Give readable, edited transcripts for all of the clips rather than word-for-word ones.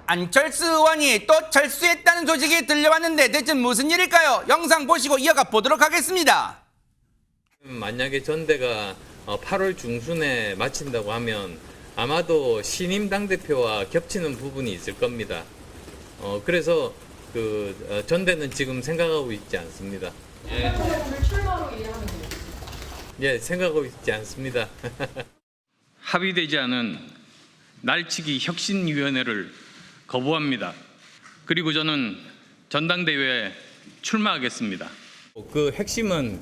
안철수 의원이 또 철수했다는 소식이 들려왔는데 대체 무슨 일일까요? 영상 보시고 이어가 보도록 하겠습니다. 만약에 전대가 8월 중순에 마친다고 하면 아마도 신임 당대표와 겹치는 부분이 있을 겁니다. 그래서 전대는 지금 생각하고 있지 않습니다. 오늘 출마로 이해하는 거예요? 예, 생각하고 있지 않습니다. 합의되지 않은 날치기 혁신위원회를 거부합니다. 그리고 저는 전당대회에 출마하겠습니다. 그 핵심은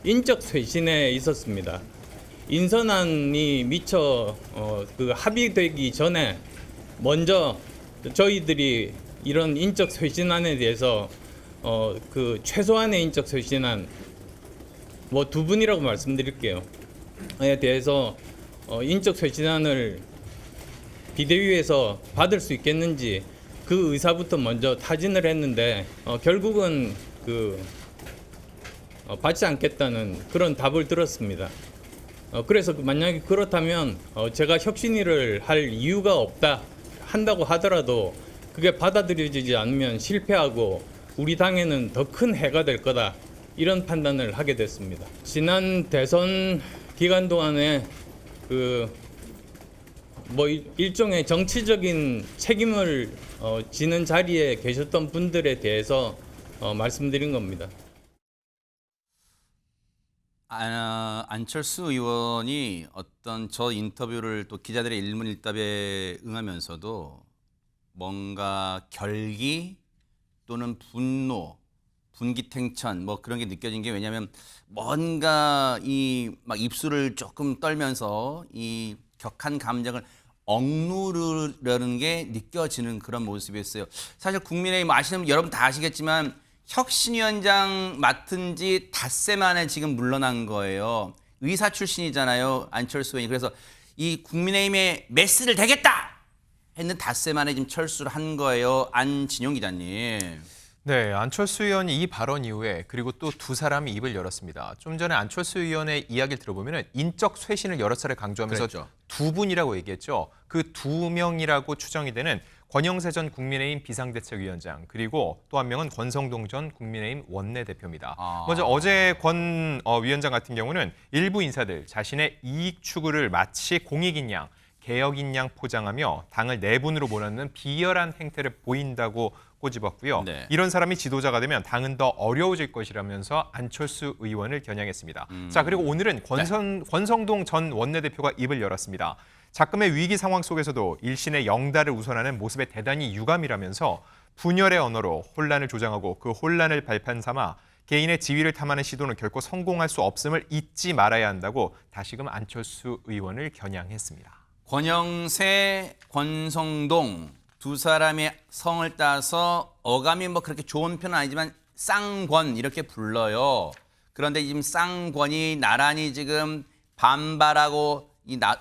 인적 쇄신에 있었습니다. 인선안이 미처 합의되기 전에 먼저 저희들이 이런 인적 쇄신안에 대해서 최소한의 인적 쇄신안 두 분이라고 말씀드릴게요. 에 대해서 인적 쇄신안을 비대위에서 받을 수 있겠는지 그 의사부터 먼저 타진을 했는데 결국은 받지 않겠다는 그런 답을 들었습니다. 그래서 만약에 그렇다면 제가 혁신위를 할 이유가 없다 한다고 하더라도 그게 받아들여지지 않으면 실패하고 우리 당에는 더 큰 해가 될 거다 이런 판단을 하게 됐습니다. 지난 대선 기간 동안에 일종의 정치적인 책임을 지는 자리에 계셨던 분들에 대해서 말씀드린 겁니다. 안철수 의원이 어떤 저 인터뷰를 또 기자들의 일문일답에 응하면서도 뭔가 결기 또는 분노, 분기탱천 그런 게 느껴진 게 왜냐하면 뭔가 막 입술을 조금 떨면서 이 격한 감정을 억누르려는 게 느껴지는 그런 모습이었어요. 사실 국민의힘 아시는 여러분 다 아시겠지만 혁신위원장 맡은 지 닷새 만에 지금 물러난 거예요. 의사 출신이잖아요, 안철수 의원이. 그래서 이 국민의힘에 메스를 대겠다 했는 닷새 만에 지금 철수를 한 거예요. 안진용 기자님. 네, 안철수 의원이 이 발언 이후에 그리고 또 두 사람이 입을 열었습니다. 좀 전에 안철수 의원의 이야기를 들어보면 인적 쇄신을 여러 차례 강조하면서 그랬죠. 두 분이라고 얘기했죠. 그 두 명이라고 추정이 되는 권영세 전 국민의힘 비상대책위원장 그리고 또 한 명은 권성동 전 국민의힘 원내대표입니다. 먼저 어제 권 위원장 같은 경우는 일부 인사들 자신의 이익 추구를 마치 공익인 양, 개혁인 양 포장하며 당을 내분으로 몰아넣는 비열한 행태를 보인다고 꼬집었고요. 네. 이런 사람이 지도자가 되면 당은 더 어려워질 것이라면서 안철수 의원을 겨냥했습니다. 자, 그리고 오늘은 권성동 전 원내대표가 입을 열었습니다. 작금의 위기 상황 속에서도 일신의 영달을 우선하는 모습에 대단히 유감이라면서 분열의 언어로 혼란을 조장하고 그 혼란을 발판 삼아 개인의 지위를 탐하는 시도는 결코 성공할 수 없음을 잊지 말아야 한다고 다시금 안철수 의원을 겨냥했습니다. 권영세, 권성동 두 사람의 성을 따서 어감이 그렇게 좋은 편은 아니지만 쌍권 이렇게 불러요. 그런데 지금 쌍권이 나란히 지금 반발하고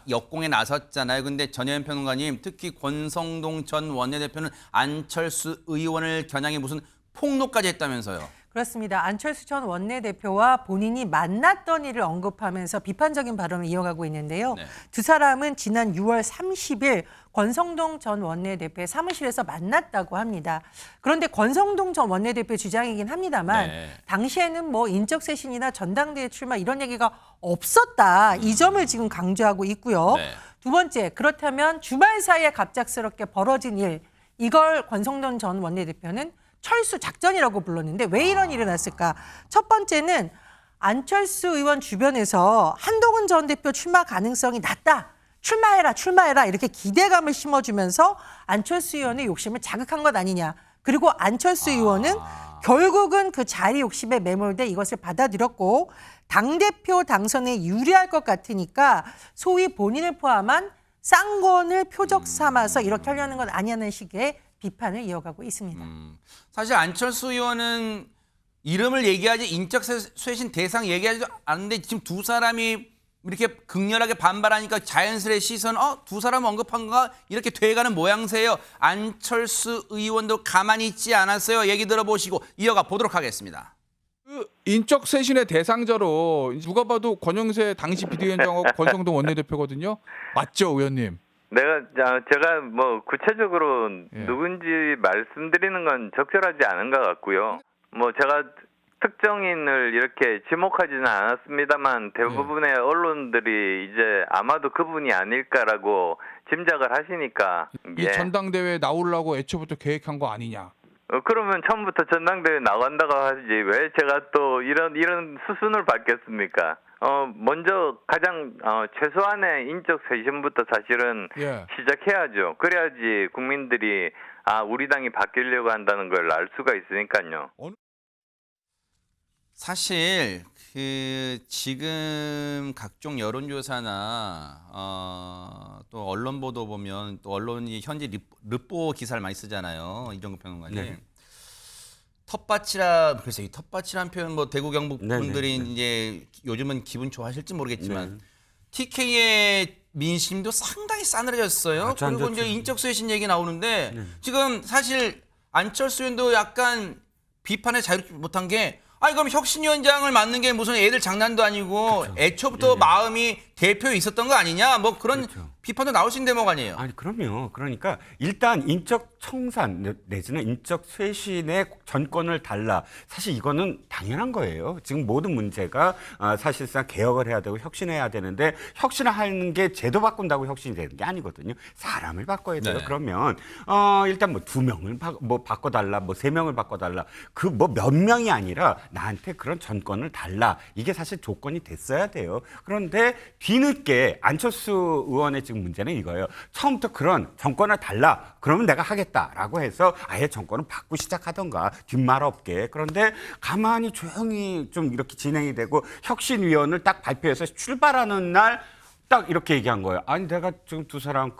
역공에 나섰잖아요. 근데 전혜연 평론가님, 특히 권성동 전 원내대표는 안철수 의원을 겨냥해 무슨 폭로까지 했다면서요. 그렇습니다. 안철수 전 원내대표와 본인이 만났던 일을 언급하면서 비판적인 발언을 이어가고 있는데요. 네. 두 사람은 지난 6월 30일 권성동 전 원내대표의 사무실에서 만났다고 합니다. 그런데 권성동 전 원내대표의 주장이긴 합니다만 네. 당시에는 인적쇄신이나 전당대회 출마 이런 얘기가 없었다. 이 점을 지금 강조하고 있고요. 네. 두 번째, 그렇다면 주말 사이에 갑작스럽게 벌어진 일, 이걸 권성동 전 원내대표는 철수 작전이라고 불렀는데 왜 이런 일이 났을까? 첫 번째는 안철수 의원 주변에서 한동훈 전 대표 출마 가능성이 낮다. 출마해라 이렇게 기대감을 심어주면서 안철수 의원의 욕심을 자극한 것 아니냐. 그리고 안철수 의원은 결국은 그 자리 욕심에 매몰돼 이것을 받아들였고 당대표 당선에 유리할 것 같으니까 소위 본인을 포함한 쌍권을 표적 삼아서 이렇게 하려는 것 아니냐는 식의 비판을 이어가고 있습니다. 사실 안철수 의원은 이름을 얘기하지 인적 쇄신 대상 얘기하지도 않는데 지금 두 사람이 이렇게 극렬하게 반발하니까 자연스레 시선 두 사람 언급한 거가 이렇게 돼가는 모양새예요. 안철수 의원도 가만히 있지 않았어요. 얘기 들어보시고 이어가 보도록 하겠습니다. 인적 쇄신의 대상자로 누가 봐도 권영세 당시 비대위원장하고 권성동 원내대표거든요. 맞죠, 의원님? 제가 뭐 구체적으로 예. 누군지 말씀드리는 건 적절하지 않은 것 같고요. 뭐 제가 특정인을 이렇게 지목하지는 않았습니다만 대부분의 언론들이 이제 아마도 그분이 아닐까라고 짐작을 하시니까 이 전당대회에 나오려고 애초부터 계획한 거 아니냐. 그러면 처음부터 전당대회 나간다고 하지 왜 제가 또 이런 수순을 밟겠습니까? 먼저 가장 최소한의 인적 쇄신부터 사실은 예. 시작해야죠. 그래야지 국민들이 우리 당이 바뀌려고 한다는 걸 알 수가 있으니까요. 사실 그 지금 각종 여론조사나 또 언론 보도 보면 또 언론이 현재 르포 기사를 많이 쓰잖아요. 이정구 평론가님. 네. 글쎄 이 텃밭이라는 표현 뭐 대구 경북 네, 분들이 네, 네. 이제 요즘은 기분 좋아하실지 모르겠지만 네. TK의 민심도 상당히 싸늘해졌어요. 아주 안 그리고 이제 좋죠. 인적 쇄신 얘기 나오는데 네. 지금 사실 안철수 의원도 약간 비판에 자유롭지 못한 게 그럼 혁신위원장을 맡는 게 무슨 애들 장난도 아니고 그렇죠. 애초부터 마음이 대표에 있었던 거 아니냐 뭐 그런 그렇죠. 비판도 나올 수 있는 대목 아니에요. 아니 그럼요. 그러니까 일단 인적 청산 내지는 인적 쇄신의 전권을 달라. 사실 이거는 당연한 거예요. 지금 모든 문제가 사실상 개혁을 해야 되고 혁신해야 되는데 혁신을 하는 게 제도 바꾼다고 혁신이 되는 게 아니거든요. 사람을 바꿔야 돼요. 네. 그러면 일단 뭐 2명을 바꿔달라, 뭐 3명을 바꿔달라. 그 뭐 몇 명이 아니라 나한테 그런 전권을 달라. 이게 사실 조건이 됐어야 돼요. 그런데 뒤늦게 안철수 의원의 지금 문제는 이거예요. 처음부터 그런 정권을 달라. 그러면 내가 하겠다라고 해서 아예 정권을 바꾸고 시작하던가 뒷말 없게. 그런데 가만히 조용히 좀 이렇게 진행이 되고 혁신위원을 딱 발표해서 출발하는 날 딱 이렇게 얘기한 거예요. 아니 내가 지금 두 사람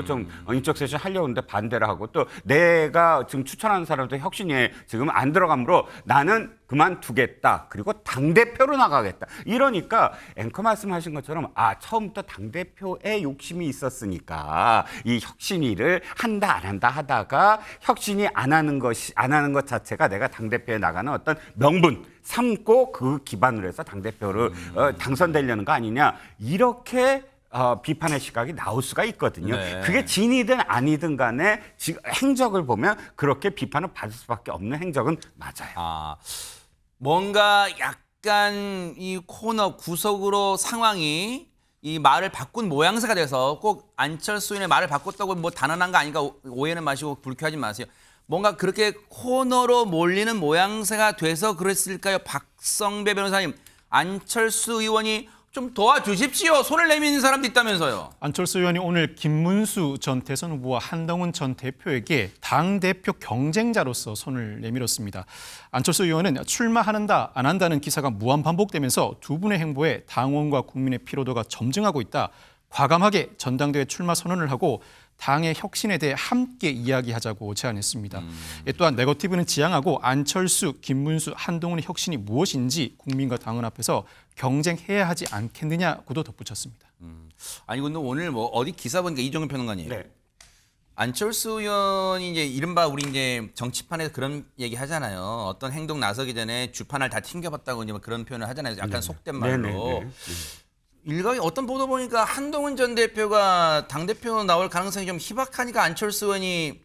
좀 인적 쇄신 하려고 하는데 반대를 하고 또 내가 지금 추천하는 사람도 혁신위에 지금 안 들어가므로 나는 그만두겠다. 그리고 당대표로 나가겠다. 이러니까 앵커 말씀하신 것처럼 처음부터 당대표에 욕심이 있었으니까 이 혁신위를 한다 안 한다 하다가 혁신이 안 하는 것 자체가 내가 당대표에 나가는 어떤 명분 삼고 그 기반으로 해서 당대표를 당선되려는 거 아니냐. 이렇게 비판의 시각이 나올 수가 있거든요. 네. 그게 진이든 아니든 간에 지금 행적을 보면 그렇게 비판을 받을 수밖에 없는 행적은 맞아요. 뭔가 약간 이 코너 구석으로 상황이 이 말을 바꾼 모양새가 돼서 꼭 안철수 의원의 말을 바꿨다고 뭐 단언한 거 아닌가 오해는 마시고 불쾌하지 마세요. 뭔가 그렇게 코너로 몰리는 모양새가 돼서 그랬을까요? 박성배 변호사님, 안철수 의원이 좀 도와주십시오. 손을 내미는 사람도 있다면서요. 안철수 의원이 오늘 김문수 전 대선 후보와 한동훈 전 대표에게 당대표 경쟁자로서 손을 내밀었습니다. 안철수 의원은 출마한다 안 한다는 기사가 무한 반복되면서 두 분의 행보에 당원과 국민의 피로도가 점증하고 있다. 과감하게 전당대회 출마 선언을 하고 당의 혁신에 대해 함께 이야기하자고 제안했습니다. 또한 네거티브는 지양하고 안철수, 김문수, 한동훈의 혁신이 무엇인지 국민과 당원 앞에서 경쟁해야 하지 않겠느냐고도 덧붙였습니다. 아니 근데 오늘 뭐 어디 기사 보니까 이정근 평론가님. 네. 안철수 의원이 이제 이른바 우리 이제 정치판에서 그런 얘기 하잖아요. 어떤 행동 나서기 전에 주판을 다 튕겨봤다고 이제 뭐 그런 표현을 하잖아요. 약간 속된 말로. 네네네. 일각에 어떤 보도 보니까 한동훈 전 대표가 당대표 나올 가능성이 좀 희박하니까 안철수 의원이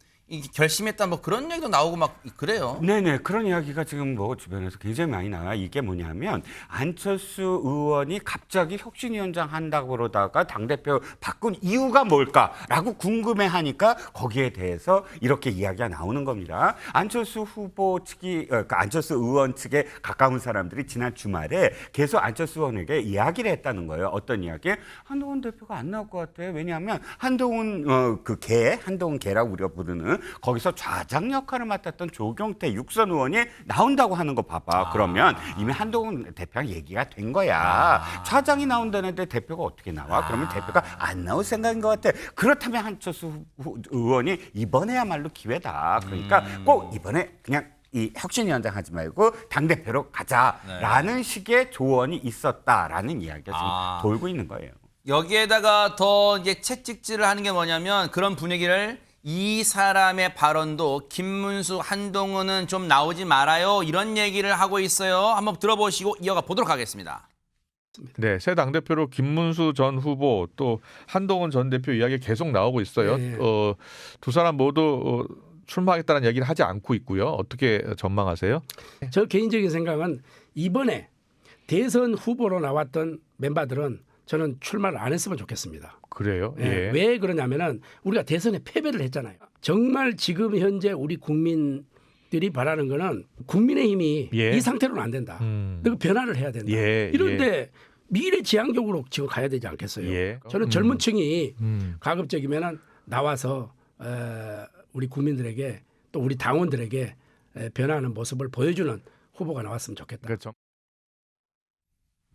결심했다 뭐 그런 얘기도 나오고 막 그래요. 네네. 그런 이야기가 지금 뭐 주변에서 굉장히 많이 나와요. 이게 뭐냐면 안철수 의원이 갑자기 혁신위원장 한다고 그러다가 당대표 바꾼 이유가 뭘까라고 궁금해하니까 거기에 대해서 이렇게 이야기가 나오는 겁니다. 안철수 후보 측이 안철수 의원 측에 가까운 사람들이 지난 주말에 계속 안철수 의원에게 이야기를 했다는 거예요. 어떤 이야기? 한동훈 대표가 안 나올 것 같아. 왜냐하면 한동훈 한동훈 개라고 우리가 부르는 거기서 좌장 역할을 맡았던 조경태 육선 의원이 나온다고 하는 거 봐봐. 그러면 이미 한동훈 대표랑 얘기가 된 거야. 좌장이 나온다는데 대표가 어떻게 나와? 그러면 대표가 안 나올 생각인 것 같아. 그렇다면 한철수 의원이 이번에야말로 기회다. 그러니까 꼭 이번에 그냥 이 혁신위원장 하지 말고 당대표로 가자라는 식의 조언이 있었다라는 이야기가 지금 돌고 있는 거예요. 여기에다가 더 이제 채찍질을 하는 게 뭐냐면 그런 분위기를 이 사람의 발언도 김문수, 한동훈은 좀 나오지 말아요. 이런 얘기를 하고 있어요. 한번 들어보시고 이어가 보도록 하겠습니다. 네, 새 당대표로 김문수 전 후보 또 한동훈 전 대표 이야기 계속 나오고 있어요. 네. 두 사람 모두 출마하겠다는 얘기를 하지 않고 있고요. 어떻게 전망하세요? 저 개인적인 생각은 이번에 대선 후보로 나왔던 멤버들은 저는 출마를 안 했으면 좋겠습니다. 그래요? 예. 예. 왜 그러냐면은 우리가 대선에 패배를 했잖아요. 정말 지금 현재 우리 국민들이 바라는 거는 국민의힘이 예. 이 상태로는 안 된다. 그 변화를 해야 된다. 예, 이런데 미래지향적으로 지금 가야 되지 않겠어요? 예. 저는 젊은 층이 가급적이면 나와서 우리 국민들에게 또 우리 당원들에게 변화하는 모습을 보여주는 후보가 나왔으면 좋겠다. 그렇죠.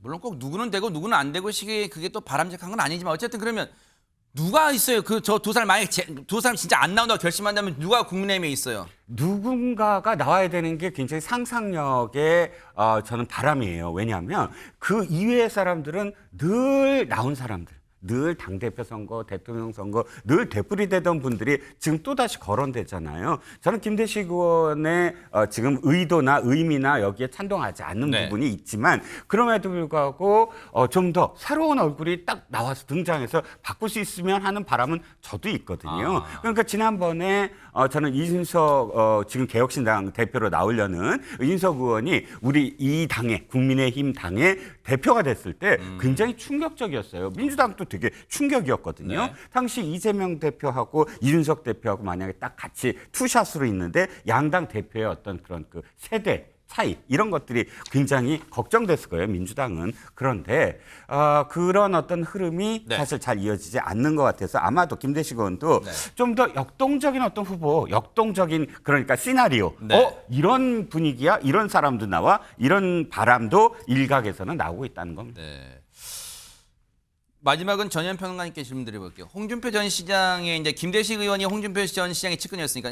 물론 꼭 누구는 되고 누구는 안 되고 시기 그게 또 바람직한 건 아니지만 어쨌든 그러면 누가 있어요? 그 저 두 사람 만약에 두 사람 진짜 안 나온다고 결심한다면 누가 국민의힘에 있어요? 누군가가 나와야 되는 게 굉장히 상상력의 저는 바람이에요. 왜냐하면 그 이외의 사람들은 늘 나온 사람들. 늘 당대표 선거, 대통령 선거, 늘 되풀이되던 분들이 지금 또다시 거론되잖아요. 저는 김대식 의원의 지금 의도나 의미나 여기에 찬동하지 않는 네. 부분이 있지만 그럼에도 불구하고 좀 더 새로운 얼굴이 딱 나와서 등장해서 바꿀 수 있으면 하는 바람은 저도 있거든요. 그러니까 지난번에 저는 이준석 지금 개혁신당 대표로 나오려는 이준석 의원이 우리 이 당의 국민의힘 당의 대표가 됐을 때 굉장히 충격적이었어요. 민주당도 되게 충격이었거든요. 네. 당시 이재명 대표하고 이준석 대표하고 만약에 딱 같이 투샷으로 있는데 양당 대표의 어떤 그런 그 세대 차이 이런 것들이 굉장히 걱정됐을 거예요. 민주당은. 그런데 그런 어떤 흐름이 네. 사실 잘 이어지지 않는 것 같아서 아마도 김대식 의원도 네. 좀 더 역동적인 어떤 후보, 역동적인 그러니까 시나리오. 네. 이런 분위기야, 이런 사람도 나와, 이런 바람도 일각에서는 나오고 있다는 겁니다. 네. 마지막은 전현 평론가님께 질문 드려볼게요. 홍준표 전 시장의 이제 김대식 의원이 홍준표 전 시장의 측근이었으니까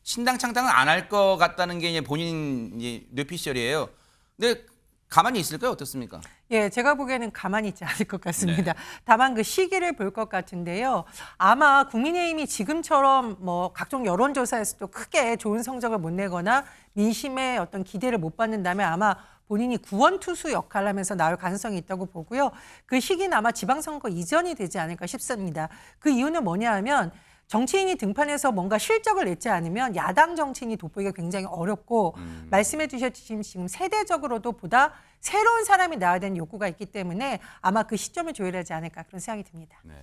신당 창당은 안 할 것 같다는 게 이제 본인 이제 뇌피셜이에요. 근데 가만히 있을까요? 어떻습니까? 예, 제가 보기에는 가만히 있지 않을 것 같습니다. 네. 다만 그 시기를 볼 것 같은데요. 아마 국민의힘이 지금처럼 뭐 각종 여론조사에서도 크게 좋은 성적을 못 내거나 민심의 어떤 기대를 못 받는다면 아마 본인이 구원투수 역할을 하면서 나올 가능성이 있다고 보고요. 그 시기는 아마 지방선거 이전이 되지 않을까 싶습니다. 그 이유는 뭐냐 하면 정치인이 등판해서 뭔가 실적을 냈지 않으면 야당 정치인이 돋보기가 굉장히 어렵고 말씀해 주셨지만 지금 세대적으로도 보다 새로운 사람이 나와야 되는 욕구가 있기 때문에 아마 그 시점을 조율하지 않을까 그런 생각이 듭니다. 네.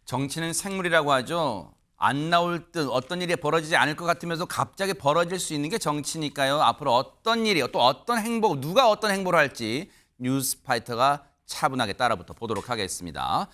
정치는 생물이라고 하죠. 안 나올 듯 어떤 일이 벌어지지 않을 것 같으면서 갑자기 벌어질 수 있는 게 정치니까요. 앞으로 어떤 일이 또 어떤 행보, 누가 어떤 행보를 할지 뉴스파이터가 차분하게 따라붙어 보도록 하겠습니다.